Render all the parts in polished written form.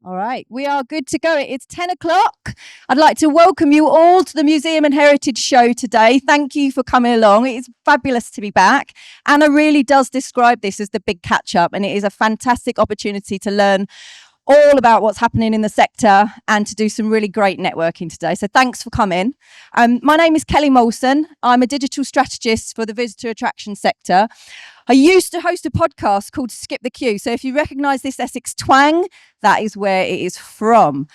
All right, we are good to go. It's 10 o'clock. I'd like to welcome you all to the Museum and Heritage Show today. Thank you for coming along. It's fabulous to be back. Anna really does describe this as the big catch-up, and it is a fantastic opportunity to learn all about what's happening in the sector and to do some really great networking today. So thanks for coming. My name is Kelly Molson. I'm a digital strategist for the visitor attraction sector. I used to host a podcast called Skip the Queue. So if you recognise this Essex twang, that is where it is from.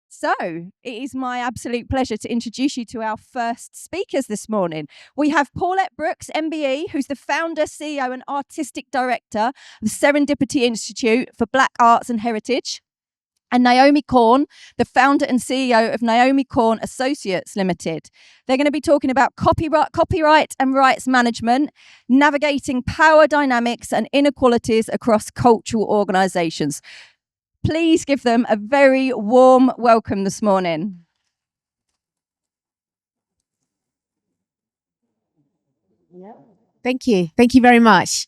So it is my absolute pleasure to introduce you to our first speakers this morning. We have Pawlet Brookes, MBE, who's the founder, CEO and artistic director of the Serendipity Institute for Black Arts and Heritage. And Naomi Korn, the founder and CEO of Naomi Korn Associates Limited. They're going to be talking about copyright and rights management, navigating power dynamics and inequalities across cultural organisations. Please give them a very warm welcome this morning. Thank you. Thank you very much.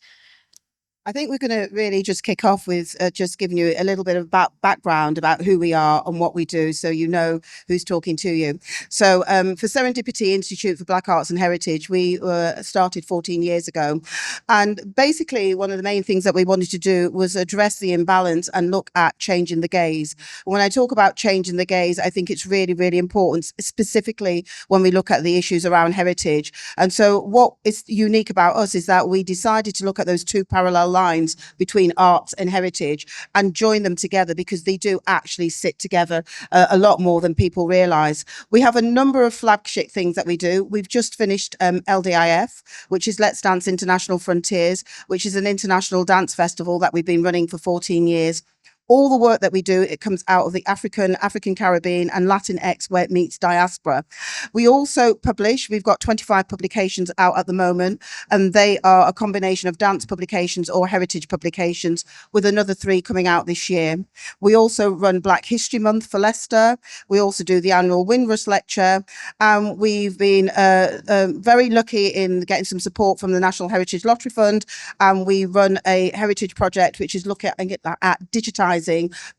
I think we're going to really just kick off with just giving you a little bit of background about who we are and what we do, so you know who's talking to you. So for Serendipity Institute for Black Arts and Heritage, we started 14 years ago. And basically, one of the main things that we wanted to do was address the imbalance and look at changing the gaze. When I talk about changing the gaze, I think it's really, really important, specifically when we look at the issues around heritage. And so what is unique about us is that we decided to look at those two parallel lines between arts and heritage and join them together, because they do actually sit together a lot more than people realize. We have a number of flagship things that we do. We've just finished LDIF, which is Let's Dance International Frontiers, which is an international dance festival that we've been running for 14 years. All the work that we do, it comes out of the African Caribbean and Latinx, where it meets diaspora. We also publish, we've got 25 publications out at the moment, and they are a combination of dance publications or heritage publications, with another 3 coming out this year. We also run Black History Month for Leicester. We also do the annual Windrush Lecture. We've been very lucky in getting some support from the National Heritage Lottery Fund, and we run a heritage project which is looking at digitizing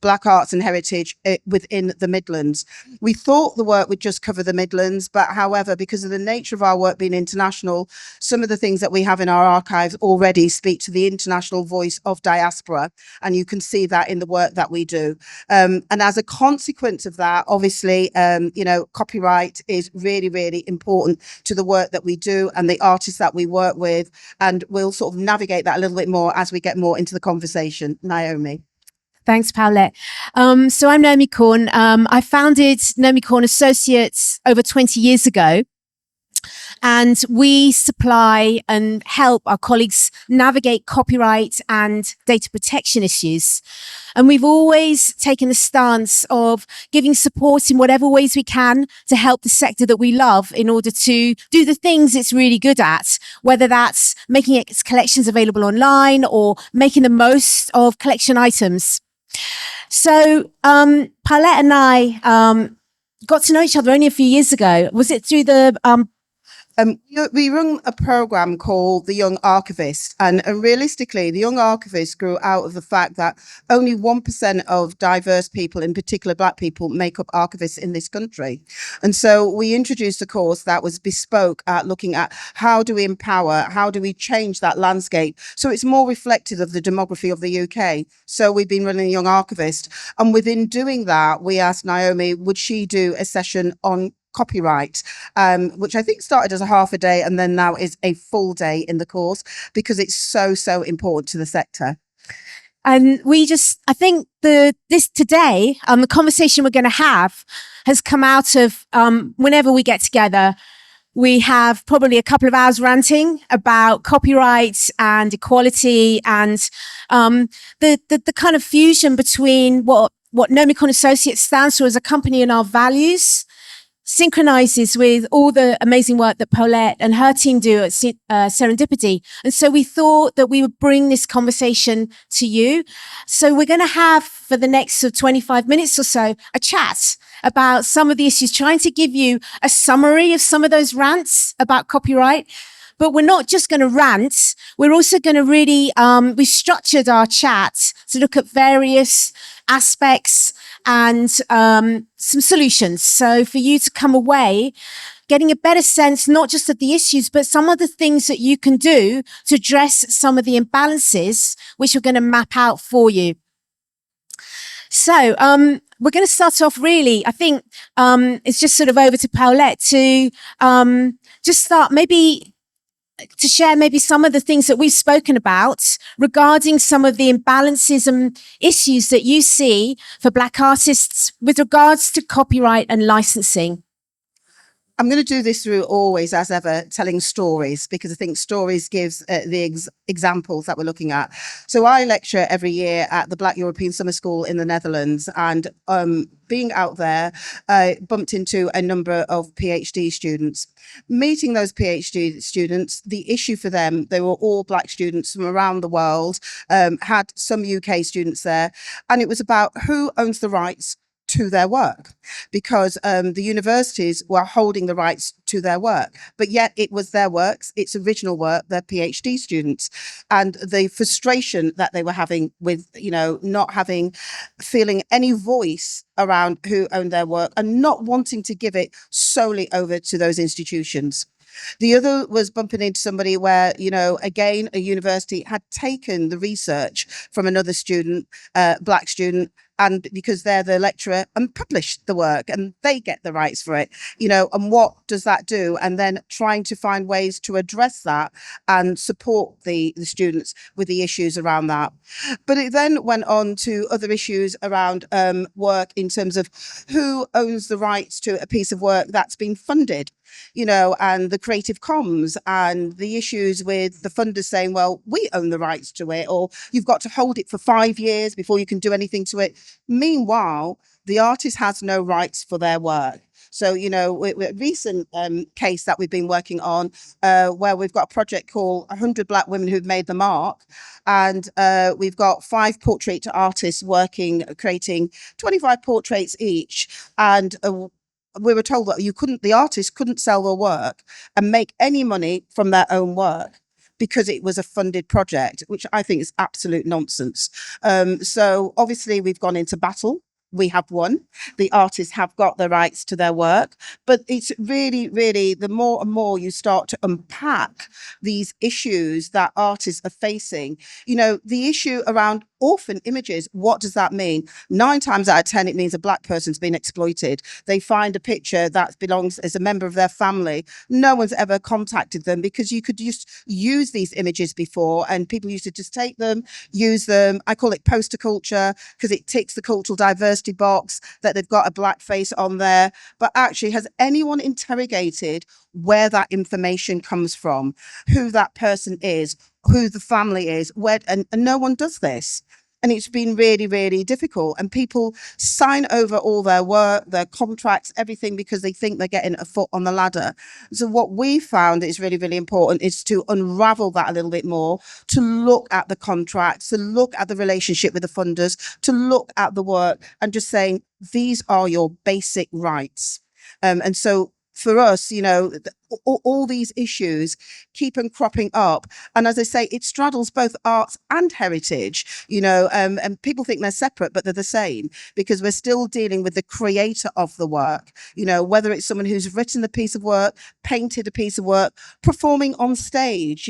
Black arts and heritage within the Midlands. We thought the work would just cover the Midlands, but however, because of the nature of our work being international, some of the things that we have in our archives already speak to the international voice of diaspora, and you can see that in the work that we do. And as a consequence of that, obviously, copyright is really, really important to the work that we do and the artists that we work with, and we'll sort of navigate that a little bit more as we get more into the conversation. Naomi. Thanks, Pawlet. So I'm Naomi Korn. I founded Naomi Korn Associates over 20 years ago. And we supply and help our colleagues navigate copyright and data protection issues. And we've always taken the stance of giving support in whatever ways we can to help the sector that we love in order to do the things it's really good at, whether that's making its collections available online or making the most of collection items. So Pawlet and I got to know each other only a few years ago. Was it through the we run a program called The Young Archivist, and realistically, the Young Archivist grew out of the fact that only 1% of diverse people, in particular Black people, make up archivists in this country. And so we introduced a course that was bespoke at looking at how do we empower, how do we change that landscape so it's more reflective of the demography of the UK. So we've been running a Young Archivist, and within doing that, we asked Naomi, would she do a session on copyright, which I think started as a half a day and then now is a full day in the course, because it's so, so important to the sector. And I think this today, the conversation we're going to have has come out of whenever we get together, we have probably a couple of hours ranting about copyright and equality and the kind of fusion between what Naomi Korn Associates stands for as a company and our values synchronizes with all the amazing work that Pawlet and her team do at Serendipity. And so we thought that we would bring this conversation to you. So we're going to have, for the next 25 minutes or so, a chat about some of the issues, trying to give you a summary of some of those rants about copyright, But we're not just going to rant. We're also going to really, we've structured our chat to look at various aspects and some solutions. So for you to come away getting a better sense, not just of the issues, but some of the things that you can do to address some of the imbalances, which we're going to map out for you. So we're going to start off really, I think it's just sort of over to Pawlet to just start maybe to share maybe some of the things that we've spoken about regarding some of the imbalances and issues that you see for Black artists with regards to copyright and licensing. I'm going to do this through always, as ever, telling stories, because I think stories gives the examples that we're looking at. So I lecture every year at the Black European Summer School in the Netherlands, and being out there, I bumped into a number of PhD students. Meeting those PhD students, the issue for them, they were all Black students from around the world, had some UK students there, and it was about who owns the rights to their work, because the universities were holding the rights to their work, but yet it was their works, its original work, their PhD students, and the frustration that they were having with, not feeling any voice around who owned their work and not wanting to give it solely over to those institutions. The other was bumping into somebody where, again, a university had taken the research from another student, Black student, and because they're the lecturer, and published the work and they get the rights for it, and what does that do? And then trying to find ways to address that and support the students with the issues around that. But it then went on to other issues around work in terms of who owns the rights to a piece of work that's been funded, and the Creative Commons, and the issues with the funders saying, well, we own the rights to it, or you've got to hold it for 5 years before you can do anything to it. Meanwhile, the artist has no rights for their work. So, a recent case that we've been working on, where we've got a project called 100 Black Women Who've Made the Mark. And we've got 5 portrait artists creating 25 portraits each. And we were told that the artist couldn't sell their work and make any money from their own work, because it was a funded project, which I think is absolute nonsense. So obviously we've gone into battle. We have won. The artists have got the rights to their work, but it's really, really, the more and more you start to unpack these issues that artists are facing, the issue around orphan images, what does that mean? 9 times out of 10, it means a Black person's been exploited. They find a picture that belongs as a member of their family. No one's ever contacted them, because you could just use these images before, and people used to just take them, use them. I call it poster culture, because it ticks the cultural diversity box that they've got a Black face on there. But actually, has anyone interrogated where that information comes from, who that person is, who the family is, and no one does this? And it's been really, really difficult. And people sign over all their work, their contracts, everything, because they think they're getting a foot on the ladder. So what we found is really, really important is to unravel that a little bit more, to look at the contracts, to look at the relationship with the funders, to look at the work and just saying, these are your basic rights. And so for us, all these issues keep on cropping up. And as I say, it straddles both arts and heritage, and people think they're separate, but they're the same, because we're still dealing with the creator of the work, whether it's someone who's written the piece of work, painted a piece of work, performing on stage,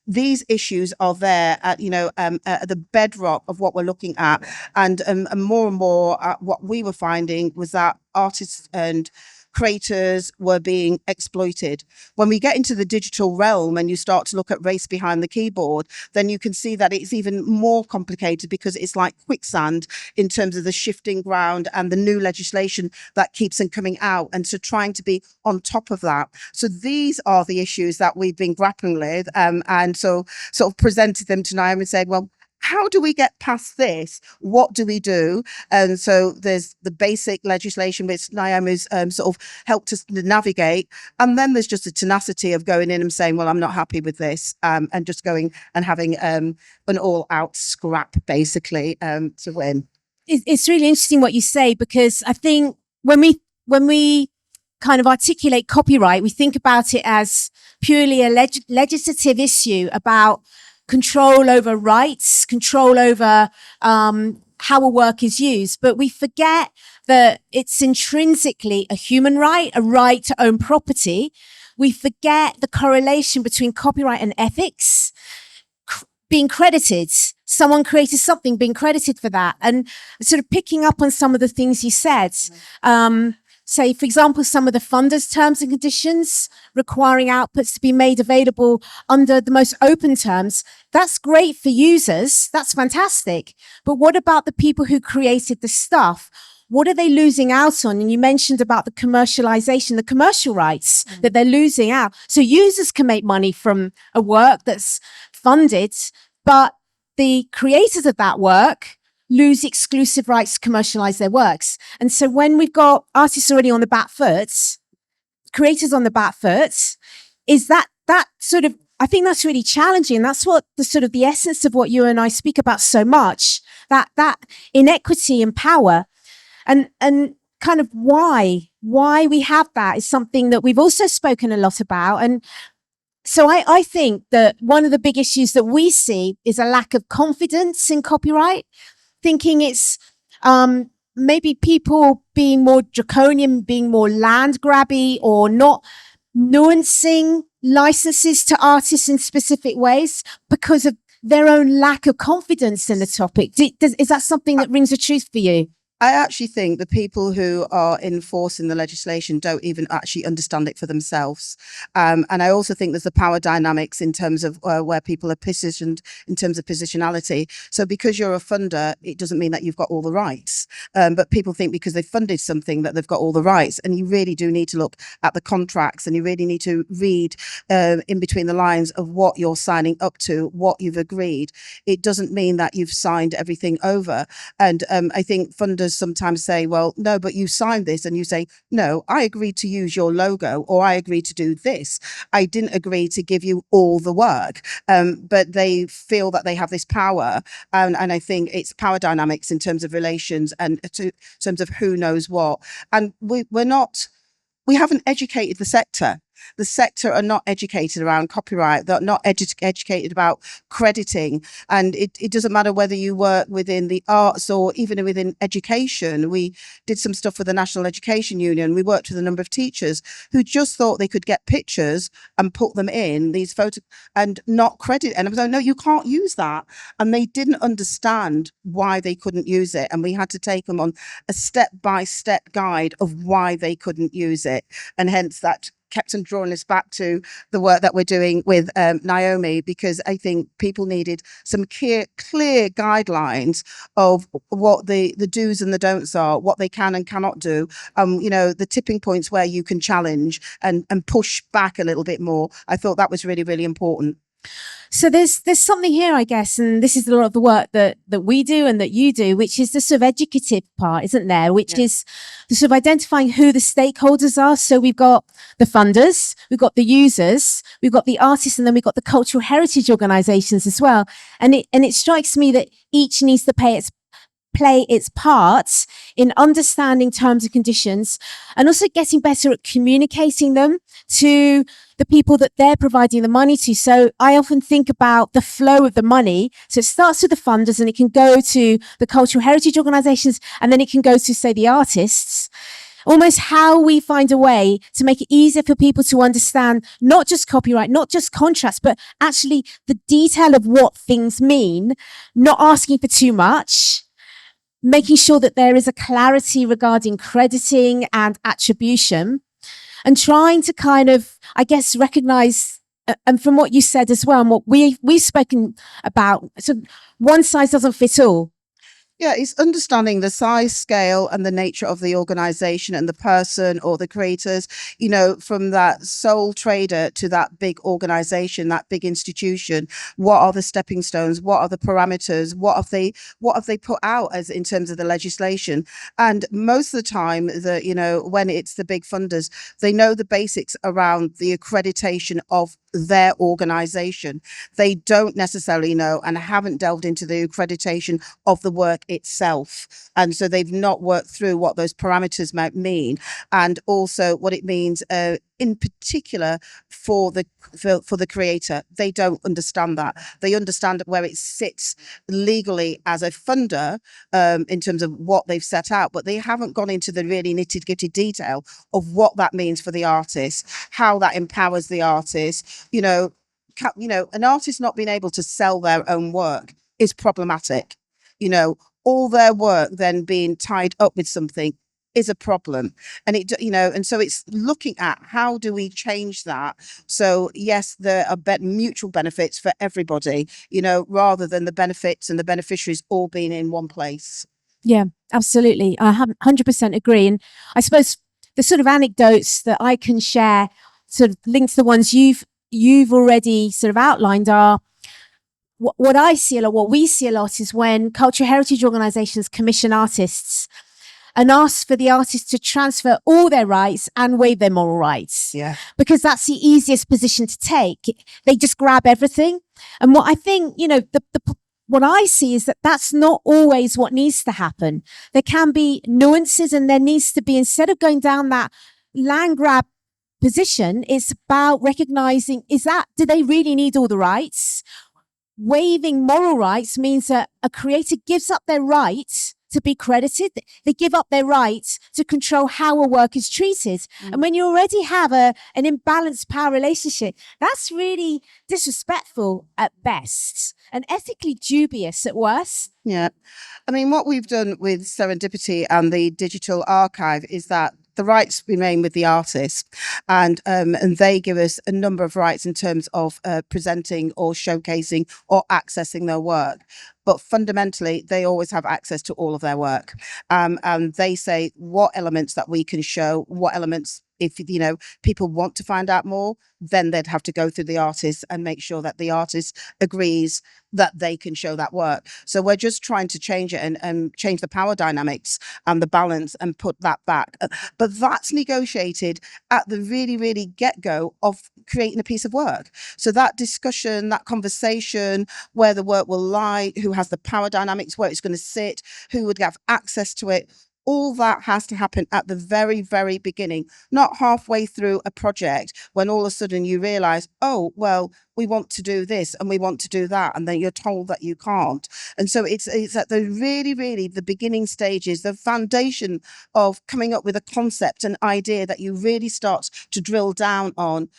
these issues are there at the bedrock of what we're looking at. And more, what we were finding was that artists and creators were being exploited. When we get into the digital realm and you start to look at race behind the keyboard, then you can see that it's even more complicated, because it's like quicksand in terms of the shifting ground and the new legislation that keeps on coming out. And so trying to be on top of that. So these are the issues that we've been grappling with. And so sort of presented them to Naomi and said, well, how do we get past this? What do we do? And so there's the basic legislation, which Naomi's sort of helped us navigate. And then there's just a tenacity of going in and saying, well, I'm not happy with this, and just going and having an all-out scrap, basically, to win. It's really interesting what you say, because I think when we kind of articulate copyright, we think about it as purely a legislative issue about control over rights, control over how a work is used. But we forget that it's intrinsically a human right, a right to own property. We forget the correlation between copyright and ethics. Being credited, someone created something, being credited for that. And sort of picking up on some of the things you said, say, for example, some of the funders' terms and conditions requiring outputs to be made available under the most open terms. That's great for users. That's fantastic. But what about the people who created the stuff? What are they losing out on? And you mentioned about the commercialization, the commercial rights that they're losing out. So users can make money from a work that's funded, but the creators of that work lose exclusive rights to commercialize their works. And so when we've got artists already on the back foot, creators on the back foot, is that sort of, I think that's really challenging. And that's what the sort of the essence of what you and I speak about so much, that inequity in power and kind of why we have that is something that we've also spoken a lot about. And so I think that one of the big issues that we see is a lack of confidence in copyright, thinking it's maybe people being more draconian, being more land grabby, or not nuancing licenses to artists in specific ways because of their own lack of confidence in the topic. Is that something that rings a truth for you? I actually think the people who are enforcing the legislation don't even actually understand it for themselves. And I also think there's the power dynamics in terms of where people are positioned in terms of positionality. So because you're a funder, it doesn't mean that you've got all the rights. But people think because they've funded something that they've got all the rights. And you really do need to look at the contracts, and you really need to read in between the lines of what you're signing up to, what you've agreed. It doesn't mean that you've signed everything over. And I think funders sometimes say, well, no, but you signed this, and you say, no, I agreed to use your logo, or I agreed to do this. I didn't agree to give you all the work. But they feel that they have this power. And I think it's power dynamics in terms of relations and in terms of who knows what. And we haven't educated the sector. The sector are not educated around copyright. They're not educated about crediting. And it doesn't matter whether you work within the arts or even within education. We did some stuff with the National Education Union. We worked with a number of teachers who just thought they could get pictures and put them in these photos and not credit. And I was like, no, you can't use that. And they didn't understand why they couldn't use it. And we had to take them on a step-by-step guide of why they couldn't use it. And hence that kept on drawing us back to the work that we're doing with Naomi, because I think people needed some clear guidelines of what the do's and the don'ts are, what they can and cannot do. The tipping points where you can challenge and push back a little bit more. I thought that was really, really important. So there's something here, I guess, and this is a lot of the work that we do and that you do, which is the sort of educative part, isn't there? Which is the sort of identifying who the stakeholders are. So we've got the funders, we've got the users, we've got the artists, and then we've got the cultural heritage organizations as well. And it strikes me that each needs to play its part in understanding terms and conditions, and also getting better at communicating them to the people that they're providing the money to. So I often think about the flow of the money. So it starts with the funders, and it can go to the cultural heritage organizations, and then it can go to, say, the artists. Almost how we find a way to make it easier for people to understand not just copyright, not just contracts, but actually the detail of what things mean, not asking for too much, making sure that there is a clarity regarding crediting and attribution, and trying to kind of, I guess, recognize, and from what you said as well, and what we've spoken about, so one size doesn't fit all. Yeah, it's understanding the size, scale, and the nature of the organization and the person or the creators, from that sole trader to that big organization, that big institution. What are the stepping stones? What are the parameters? What have they put out as in terms of the legislation? And most of the time, when it's the big funders, they know the basics around the accreditation of their organization. They don't necessarily know and haven't delved into the accreditation of the work itself. And so they've not worked through what those parameters might mean, and also what it means in particular for the creator. They don't understand that. They understand where it sits legally as a funder in terms of what they've set out, but they haven't gone into the really nitty-gritty detail of what that means for the artist, how that empowers the artist. An artist not being able to sell their own work is problematic. All their work then being tied up with something is a problem. And so it's looking at how do we change that. So yes, there are mutual benefits for everybody, rather than the benefits and the beneficiaries all being in one place. Yeah, absolutely. I 100% agree. And I suppose the sort of anecdotes that I can share, sort of linked to the ones you've already sort of outlined, are what I see a lot, what we see a lot, is when cultural heritage organisations commission artists and ask for the artists to transfer all their rights and waive their moral rights. Yeah. Because that's the easiest position to take. They just grab everything. And what I think, what I see is that that's not always what needs to happen. There can be nuances, and there needs to be, instead of going down that land grab position, it's about recognizing, do they really need all the rights? Waiving moral rights means that a creator gives up their right to be credited. They give up their right to control how a work is treated. And when you already have an imbalanced power relationship, that's really disrespectful at best and ethically dubious at worst. Yeah. I mean, what we've done with Serendipity and the digital archive is that the rights remain with the artist, and they give us a number of rights in terms of presenting or showcasing or accessing their work. But fundamentally, they always have access to all of their work. And they say what elements that we can show, what elements, if people want to find out more, then they'd have to go through the artist and make sure that the artist agrees that they can show that work. So we're just trying to change it and change the power dynamics and the balance and put that back. But that's negotiated at the really, really get-go of creating a piece of work. So that discussion, that conversation, where the work will lie, who has the power dynamics, where it's going to sit, who would have access to it, all that has to happen at the very, very beginning, not halfway through a project when all of a sudden you realize, oh, well, we want to do this and we want to do that. And then you're told that you can't. And so it's at the really, really the beginning stages, the foundation of coming up with a concept, an idea that you really start to drill down on.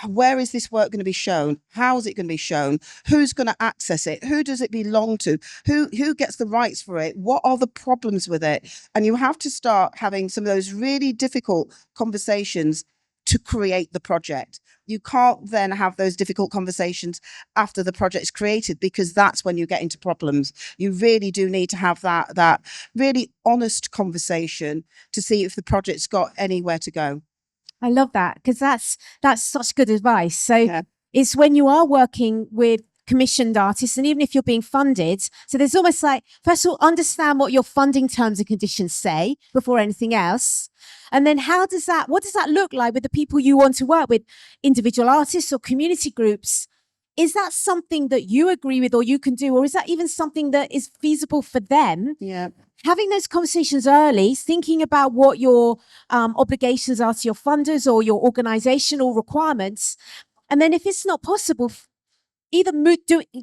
Where is this work going to be shown? How is it going to be shown? Who's going to access it? Who does it belong to? Who gets the rights for it? What are the problems with it? And you have to start having some of those really difficult conversations to create the project. You can't then have those difficult conversations after the project's created, because that's when you get into problems. You really do need to have that really honest conversation to see if the project's got anywhere to go. I love that, because that's such good advice. So it's when you are working with commissioned artists, and even if you're being funded, so there's almost like, first of all, understand what your funding terms and conditions say before anything else. And then what does that look like with the people you want to work with, individual artists or community groups? Is that something that you agree with or you can do, or is that even something that is feasible for them? Yeah. Having those conversations early, thinking about what your obligations are to your funders or your organizational requirements. And then if it's not possible, either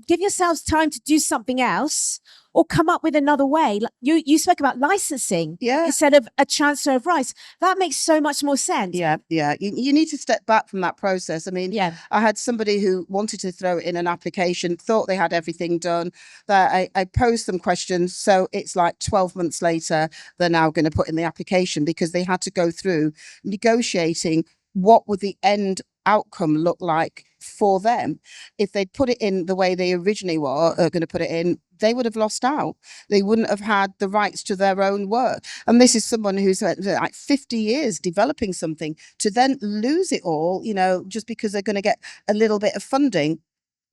give yourselves time to do something else, or come up with another way. Like you spoke about licensing instead of a transfer of rights. That makes so much more sense. Yeah. You need to step back from that process. I mean, I had somebody who wanted to throw in an application, thought they had everything done. That I posed some questions. So it's like 12 months later, they're now going to put in the application, because they had to go through negotiating what would the end outcome look like for them. If they'd put it in the way they originally were going to put it in, they would have lost out. They wouldn't have had the rights to their own work. And this is someone who's like 50 years developing something, to then lose it all, just because they're going to get a little bit of funding.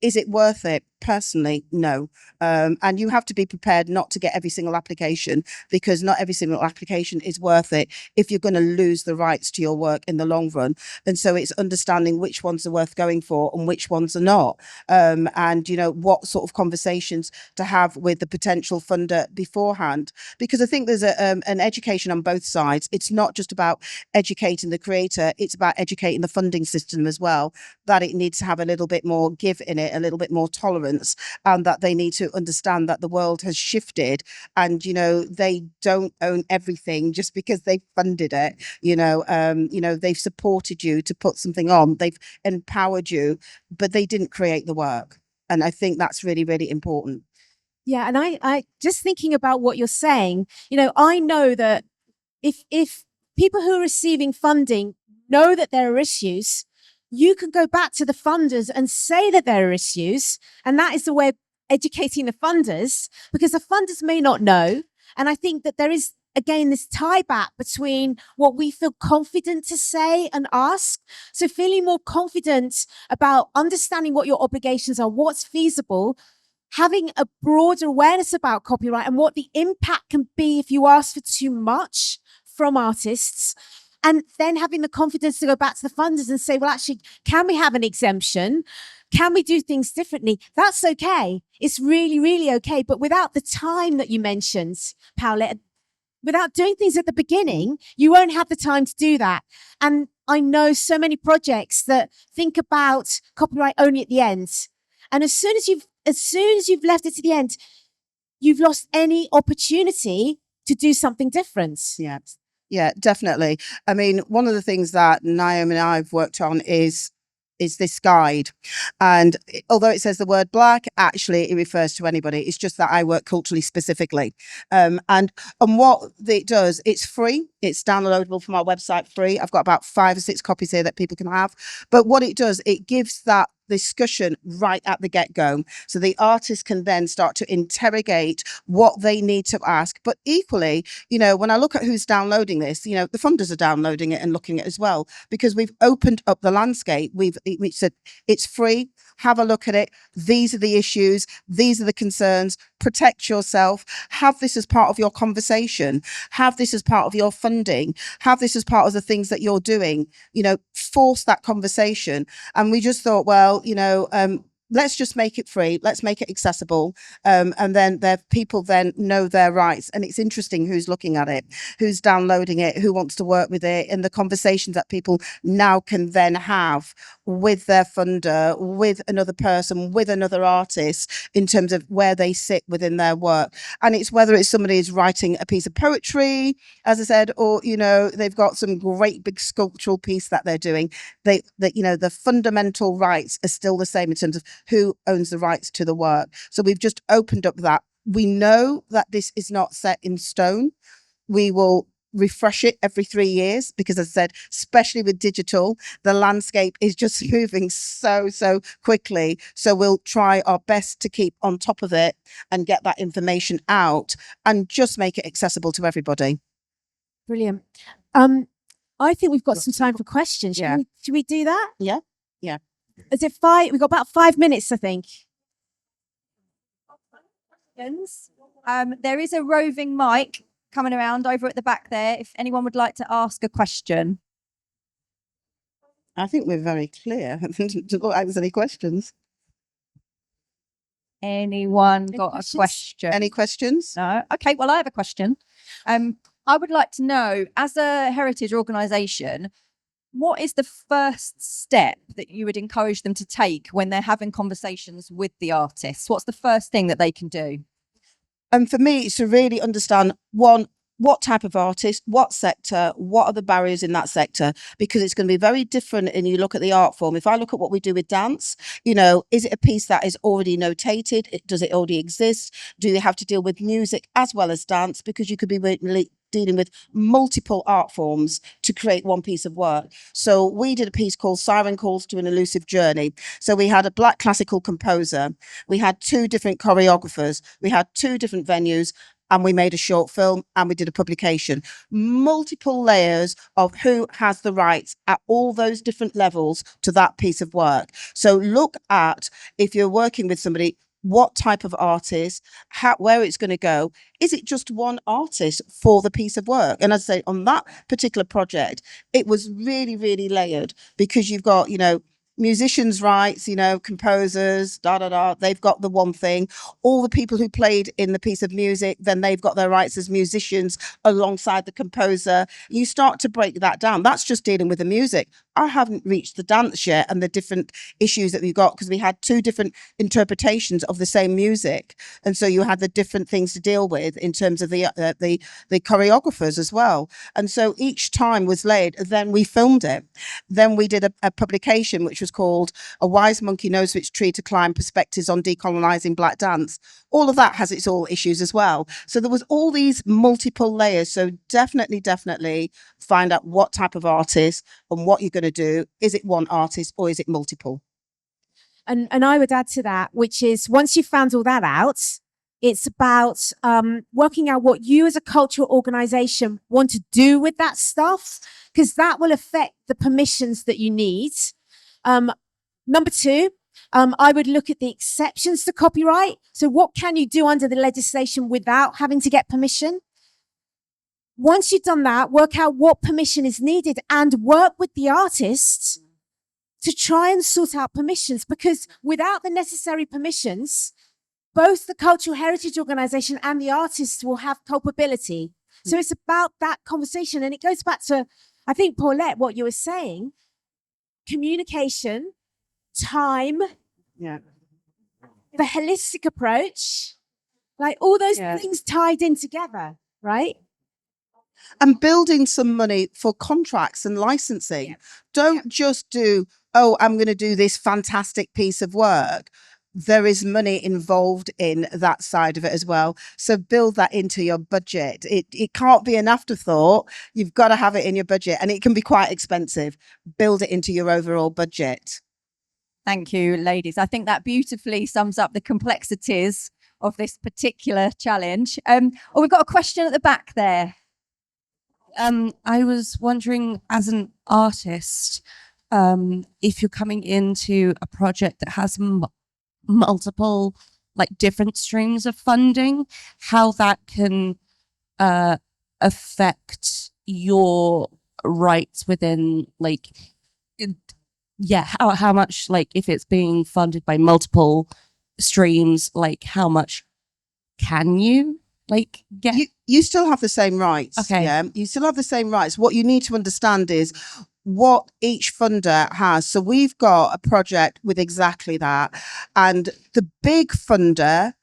Is it worth it? personally, no. And you have to be prepared not to get every single application, because not every single application is worth it if you're going to lose the rights to your work in the long run. And so it's understanding which ones are worth going for and which ones are not. And, you know, what sort of conversations to have with the potential funder beforehand. Because I think there's an education on both sides. It's not just about educating the creator, it's about educating the funding system as well, that it needs to have a little bit more give in it, a little bit more tolerance, and that they need to understand that the world has shifted, and, you know, they don't own everything just because they funded it. You know, they've supported you to put something on, they've empowered you, but they didn't create the work. And I think that's really, really important. Yeah, and I just thinking about what you're saying, you know, I know that if people who are receiving funding know that there are issues, you can go back to the funders and say that there are issues, and that is the way of educating the funders, because the funders may not know. And I think that there is, again, this tie back between what we feel confident to say and ask. So feeling more confident about understanding what your obligations are, what's feasible, having a broader awareness about copyright and what the impact can be if you ask for too much from artists, and then having the confidence to go back to the funders and say, well, actually, can we have an exemption? Can we do things differently? That's okay. It's really, really okay. But without the time that you mentioned, Pawlet, without doing things at the beginning, you won't have the time to do that. And I know so many projects that think about copyright only at the end. And as soon as you've left it to the end, you've lost any opportunity to do something different. Yeah, definitely. I mean, one of the things that Naomi and I've worked on is this guide. And although it says the word black, actually it refers to anybody. It's just that I work culturally specifically. And what it does, it's free. It's downloadable from our website, free. I've got about 5 or 6 copies here that people can have. But what it does, it gives that discussion right at the get-go, so the artist can then start to interrogate what they need to ask. But equally, you know, when I look at who's downloading this, you know, the funders are downloading it and looking at it as well, because we've opened up the landscape. We said it's free, have a look at it, these are the issues, these are the concerns, protect yourself, have this as part of your conversation, have this as part of your funding, have this as part of the things that you're doing, you know, force that conversation. And we just thought, well, you know, let's just make it free. Let's make it accessible. And then people then know their rights. And it's interesting who's looking at it, who's downloading it, who wants to work with it, and the conversations that people now can then have with their funder, with another person, with another artist, in terms of where they sit within their work. And it's whether it's somebody who's writing a piece of poetry, as I said, or, you know, they've got some great big sculptural piece that they're doing. You know, the fundamental rights are still the same in terms of who owns the rights to the work. So we've just opened up that. We know that this is not set in stone. We will refresh it every 3 years, because, as I said, especially with digital, the landscape is just moving so quickly. So we'll try our best to keep on top of it and get that information out and just make it accessible to everybody. Brilliant. I think we've got some time for questions. Yeah. Should we do that? Yeah. Is it 5? We've got about 5 minutes, I think. There is a roving mic coming around over at the back there, if anyone would like to ask a question. I think we're very clear. Doesn't look like there's any questions. Anyone got questions? a question? Any questions? No? Okay, well, I have a question. I would like to know, as a heritage organisation, what is the first step that you would encourage them to take when they're having conversations with the artists? What's the first thing that they can do? And for me, it's to really understand, one, what type of artist, what sector, what are the barriers in that sector? Because it's going to be very different. And you look at the art form. If I look at what we do with dance, you know, is it a piece that is already notated? Does it already exist? Do you have to deal with music as well as dance? Because you could be really dealing with multiple art forms to create one piece of work. So we did a piece called Siren Calls to an Elusive Journey. So we had a Black classical composer, we had 2 different choreographers, we had 2 different venues, and we made a short film and we did a publication. Multiple layers of who has the rights at all those different levels to that piece of work. So look at, if you're working with somebody, what type of artist, where it's going to go. Is it just one artist for the piece of work? And as I say, on that particular project, it was really, really layered, because you've got, musicians' rights, composers, they've got the one thing. All the people who played in the piece of music, then they've got their rights as musicians alongside the composer. You start to break that down. That's just dealing with the music. I haven't reached the dance yet and the different issues that we've got, because we had two different interpretations of the same music. And so you had the different things to deal with in terms of the choreographers as well. And so each time was laid, then we filmed it. Then we did a publication, which was called A Wise Monkey Knows Which Tree to Climb, Perspectives on Decolonizing Black Dance. All of that has its all issues as well. So there was all these multiple layers. So definitely find out what type of artist and what you're going to do. Is it one artist or is it multiple? And I would add to that, which is, once you've found all that out, it's about working out what you as a cultural organization want to do with that stuff, because that will affect the permissions that you need. Number two, I would look at the exceptions to copyright. So what can you do under the legislation without having to get permission? Once you've done that, work out what permission is needed and work with the artist to try and sort out permissions, because without the necessary permissions, both the cultural heritage organization and the artists will have culpability. So it's about that conversation. And it goes back to, I think, Pawlet, what you were saying, communication, time, the holistic approach, like all those things tied in together, right? And building some money for contracts and licensing. Don't just do, I'm going to do this fantastic piece of work. There is money involved in that side of it as well. So build that into your budget. It can't be an afterthought. You've got to have it in your budget, and it can be quite expensive. Build it into your overall budget. Thank you, ladies. I think that beautifully sums up the complexities of this particular challenge. We've got a question at the back there. I was wondering, as an artist, if you're coming into a project that has multiple, like, different streams of funding, how that can affect your rights within, like, how much, like, if it's being funded by multiple streams, like, how much can you, like, get? You still have the same rights. Okay. Yeah, you still have the same rights. What you need to understand is what each funder has. So we've got a project with exactly that. And the big funder,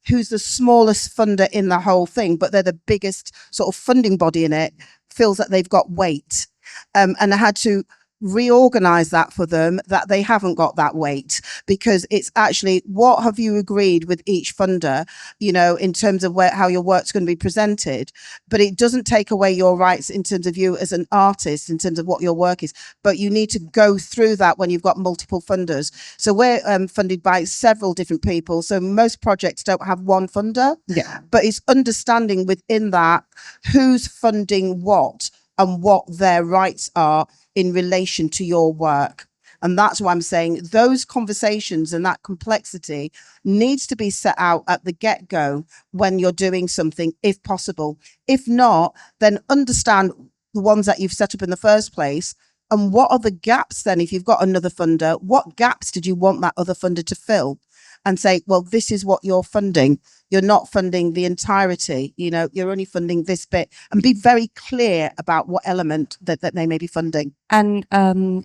who's the smallest funder in the whole thing, but they're the biggest sort of funding body in it, feels that they've got weight. And I had to reorganize that for them, that they haven't got that weight, because it's actually, what have you agreed with each funder, in terms of how your work's going to be presented. But it doesn't take away your rights in terms of you as an artist, in terms of what your work is. But you need to go through that when you've got multiple funders. So we're funded by several different people. So most projects don't have one funder. Yeah. But it's understanding within that who's funding what and what their rights are in relation to your work. And that's why I'm saying those conversations and that complexity needs to be set out at the get-go when you're doing something, if possible. If not, then understand the ones that you've set up in the first place. And what are the gaps then? If you've got another funder, what gaps did you want that other funder to fill? And say, well, this is what you're funding. You're not funding the entirety, you're only funding this bit, and be very clear about what element that they may be funding. And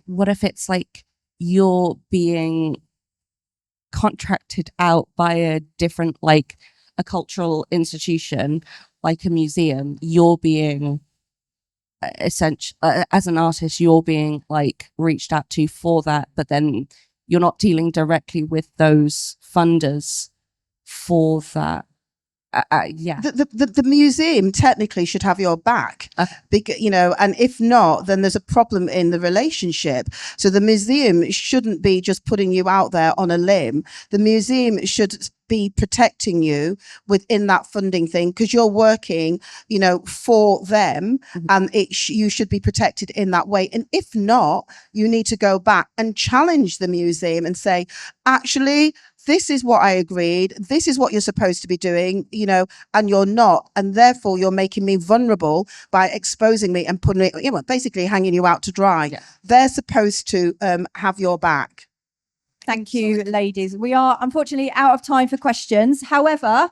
what if it's like you're being contracted out by a different, like a cultural institution, like a museum, you're being essentially, as an artist, you're being like reached out to for that, but then you're not dealing directly with those funders for that. The museum technically should have your back, because, and if not, then there's a problem in the relationship. So the museum shouldn't be just putting you out there on a limb. The museum should be protecting you within that funding thing, because you're working, for them, and you should be protected in that way. And if not, you need to go back and challenge the museum and say, actually, this is what I agreed, this is what you're supposed to be doing, you know, and you're not, and therefore you're making me vulnerable by exposing me and putting it, you know, basically hanging you out to dry. Yeah. They're supposed to have your back. Thank you, ladies. We are unfortunately out of time for questions. However,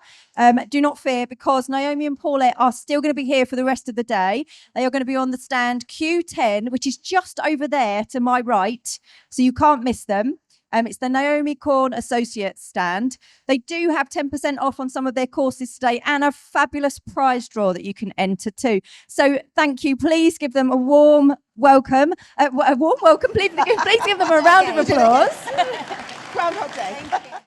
do not fear, because Naomi and Pawlet are still going to be here for the rest of the day. They are going to be on the stand Q10, which is just over there to my right, so you can't miss them. It's the Naomi Korn Associates stand. They do have 10% off on some of their courses today, and a fabulous prize draw that you can enter too. So thank you. Please give them a warm welcome. A warm welcome. Please give them a round of applause. Groundhog Day.